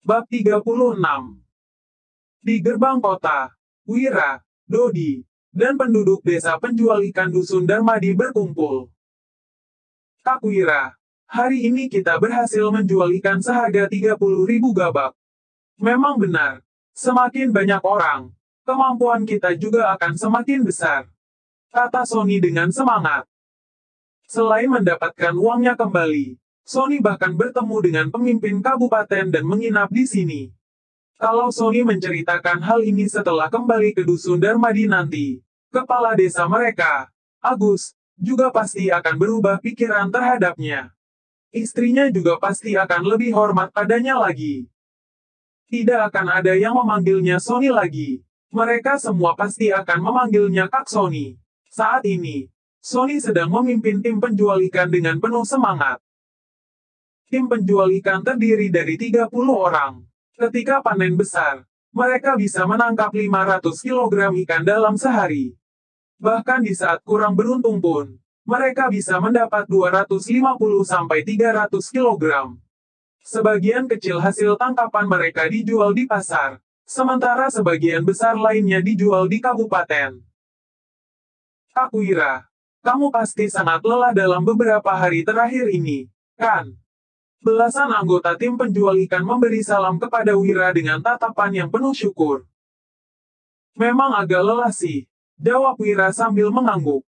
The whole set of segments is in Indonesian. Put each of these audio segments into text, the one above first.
Bab 36. Di gerbang kota, Wira, Dodi, dan penduduk desa penjual ikan dusun Darmadi berkumpul. Kak Wira, hari ini kita berhasil menjual ikan seharga 30.000 gabak. Memang benar, semakin banyak orang, kemampuan kita juga akan semakin besar, kata Sony dengan semangat. Selain mendapatkan uangnya kembali, Sony bahkan bertemu dengan pemimpin kabupaten dan menginap di sini. Kalau Sony menceritakan hal ini setelah kembali ke dusun Darmadi nanti, kepala desa mereka, Agus, juga pasti akan berubah pikiran terhadapnya. Istrinya juga pasti akan lebih hormat padanya lagi. Tidak akan ada yang memanggilnya Sony lagi. Mereka semua pasti akan memanggilnya Kak Sony. Saat ini, Sony sedang memimpin tim penjual ikan dengan penuh semangat. Tim penjual ikan terdiri dari 30 orang. Ketika panen besar, mereka bisa menangkap 500 kg ikan dalam sehari. Bahkan di saat kurang beruntung pun, mereka bisa mendapat 250-300 kg. Sebagian kecil hasil tangkapan mereka dijual di pasar, sementara sebagian besar lainnya dijual di kabupaten. Kak Wira, kamu pasti sangat lelah dalam beberapa hari terakhir ini, kan? Belasan anggota tim penjual ikan memberi salam kepada Wira dengan tatapan yang penuh syukur. Memang agak lelah sih, jawab Wira sambil mengangguk.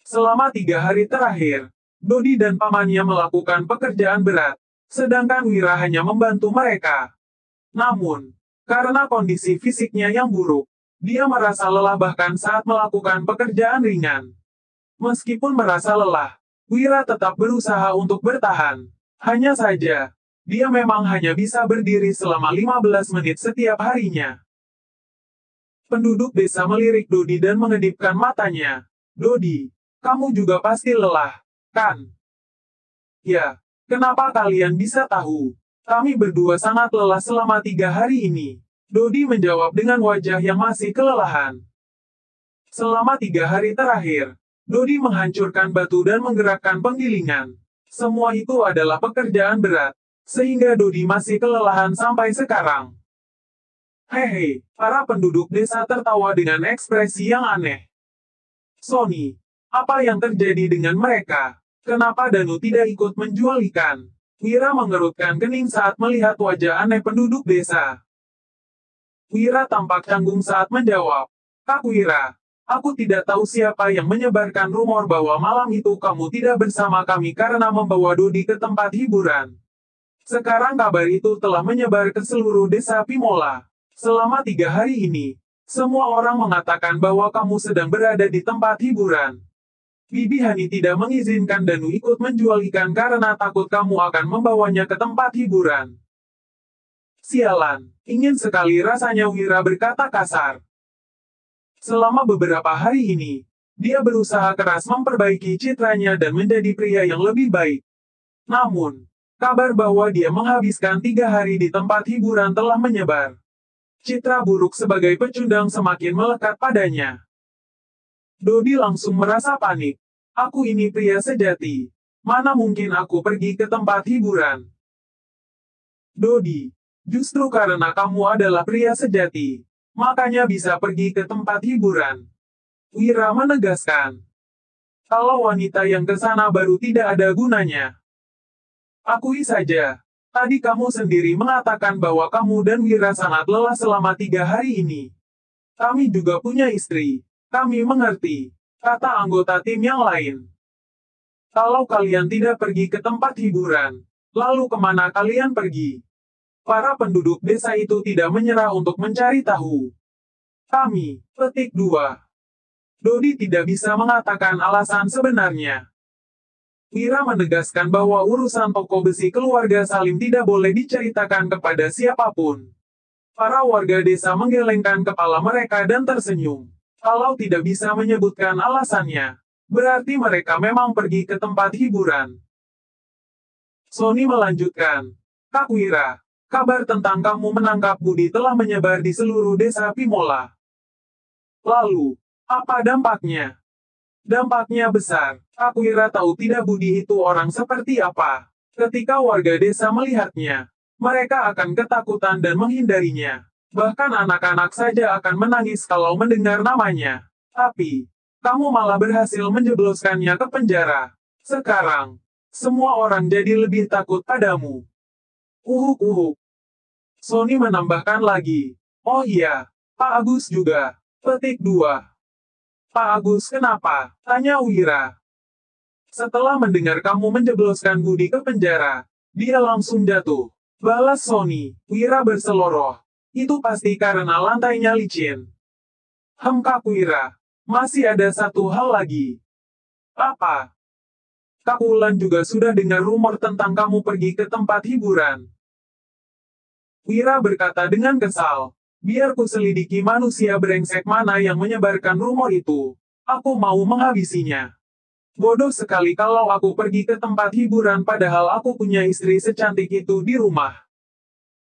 Selama 3 hari terakhir, Dodi dan pamannya melakukan pekerjaan berat, sedangkan Wira hanya membantu mereka. Namun, karena kondisi fisiknya yang buruk, dia merasa lelah bahkan saat melakukan pekerjaan ringan. Meskipun merasa lelah, Wira tetap berusaha untuk bertahan. Hanya saja, dia memang hanya bisa berdiri selama 15 menit setiap harinya. Penduduk desa melirik Dodi dan mengedipkan matanya. Dodi, kamu juga pasti lelah, kan? Ya, kenapa kalian bisa tahu? Kami berdua sangat lelah selama 3 hari ini. Dodi menjawab dengan wajah yang masih kelelahan. Selama 3 hari terakhir, Dodi menghancurkan batu dan menggerakkan penggilingan. Semua itu adalah pekerjaan berat, sehingga Dodi masih kelelahan sampai sekarang. Hehe, para penduduk desa tertawa dengan ekspresi yang aneh. Sony, apa yang terjadi dengan mereka? Kenapa Danu tidak ikut menjual ikan? Wira mengerutkan kening saat melihat wajah aneh penduduk desa. Wira tampak canggung saat menjawab, Kak Wira, aku tidak tahu siapa yang menyebarkan rumor bahwa malam itu kamu tidak bersama kami karena membawa Dodi ke tempat hiburan. Sekarang kabar itu telah menyebar ke seluruh desa Pimola. Selama 3 hari ini, semua orang mengatakan bahwa kamu sedang berada di tempat hiburan. Bibi Hani tidak mengizinkan Danu ikut menjual ikan karena takut kamu akan membawanya ke tempat hiburan. Sialan, ingin sekali rasanya Wira berkata kasar. Selama beberapa hari ini, dia berusaha keras memperbaiki citranya dan menjadi pria yang lebih baik. Namun, kabar bahwa dia menghabiskan 3 hari di tempat hiburan telah menyebar. Citra buruk sebagai pecundang semakin melekat padanya. Dodi langsung merasa panik. Aku ini pria sejati. Mana mungkin aku pergi ke tempat hiburan? Dodi, justru karena kamu adalah pria sejati, makanya bisa pergi ke tempat hiburan. Wira menegaskan. Kalau wanita yang ke sana baru tidak ada gunanya. Akui saja, tadi kamu sendiri mengatakan bahwa kamu dan Wira sangat lelah selama 3 hari ini. Kami juga punya istri, kami mengerti, kata anggota tim yang lain. Kalau kalian tidak pergi ke tempat hiburan, lalu kemana kalian pergi? Para penduduk desa itu tidak menyerah untuk mencari tahu. Kami, petik 2. Dodi tidak bisa mengatakan alasan sebenarnya. Wira menegaskan bahwa urusan toko besi keluarga Salim tidak boleh diceritakan kepada siapapun. Para warga desa menggelengkan kepala mereka dan tersenyum. Kalau tidak bisa menyebutkan alasannya, berarti mereka memang pergi ke tempat hiburan. Sony melanjutkan, Kak Wira, kabar tentang kamu menangkap Budi telah menyebar di seluruh desa Pimola. Lalu, apa dampaknya? Dampaknya besar. Kak Wira tahu tidak Budi itu orang seperti apa. Ketika warga desa melihatnya, Mereka akan ketakutan dan menghindarinya. Bahkan anak-anak saja akan menangis kalau mendengar namanya. Tapi, kamu malah berhasil menjebloskannya ke penjara. Sekarang, semua orang jadi lebih takut padamu. Uhuk-uhuk. Sony menambahkan lagi. Oh iya, Pak Agus juga. Petik 2. Pak Agus kenapa? Tanya Wira. Setelah mendengar kamu menjebloskan Budi ke penjara, dia langsung jatuh. Balas Sony, Wira berseloroh. Itu pasti karena lantainya licin. Kak Wira. Masih ada satu hal lagi. Apa? Kak Wulan juga sudah dengar rumor tentang kamu pergi ke tempat hiburan. Wira berkata dengan kesal. Biar ku selidiki manusia brengsek mana yang menyebarkan rumor itu. Aku mau menghabisinya. Bodoh sekali kalau aku pergi ke tempat hiburan padahal aku punya istri secantik itu di rumah.